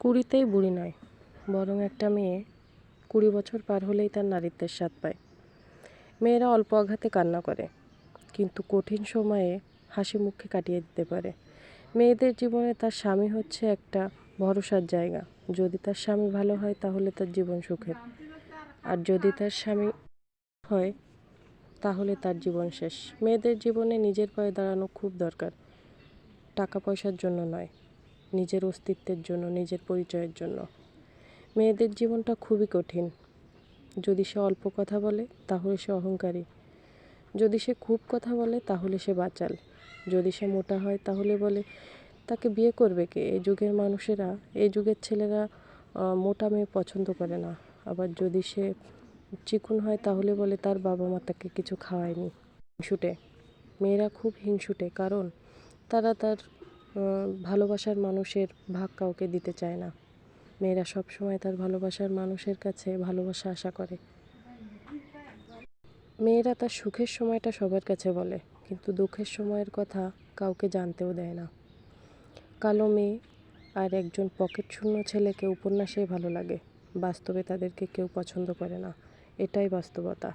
কুড়িতেই বুড়ি নয়, বরং একটা মেয়ে 20 বছর পার হলেই তার নারীত্বের স্বাদ পায়। মেয়েরা অল্প আঘাতে কান্না করে, কিন্তু কঠিন সময়ে হাসি মুখে কাটিয়ে দিতে পারে। মেয়েদের জীবনে তার স্বামী হচ্ছে একটা ভরসার জায়গা। যদি তার স্বামী ভালো হয় তাহলে তার জীবন সুখের, আর যদি তার স্বামী হয় তাহলে তার জীবন শেষ। মেয়েদের জীবনে নিজের পায়ে দাঁড়ানো খুব দরকার, টাকা পয়সার জন্য নয়, নিজের অস্তিত্বের জন্য, নিজের পরিচয়ের জন্য। মেয়েদের জীবনটা খুবই কঠিন। যদি সে অল্প কথা বলে তাহলে সে অহংকারী, যদি সে খুব কথা বলে তাহলে সে বাচাল, যদি সে মোটা হয় তাহলে বলে তাকে বিয়ে করবে কে। এই যুগের ছেলেরা মোটা মেয়ে পছন্দ করে না। আবার যদি সে চিকন হয় তাহলে বলে তার বাবা মা তাকে কিছু খাওয়ায়নি। হিংসুটে মেয়েরা খুব হিংসুটে, কারণ তারা তার ভালোবাসার মানুষের ভাগ কাউকে দিতে চায় না। মেয়েরা সবসময় তার ভালোবাসার মানুষের কাছে ভালোবাসা আশা করে। মেয়েরা তার সুখের সময়টা সবার কাছে বলে, কিন্তু দুঃখের সময়ের কথা কাউকে জানতেও দেয় না। কালো মেয়ে আর একজন পকেট শূন্য ছেলেকে উপন্যাসে ভালো লাগে, বাস্তবে তাদেরকে কেউ পছন্দ করে না। এটাই বাস্তবতা।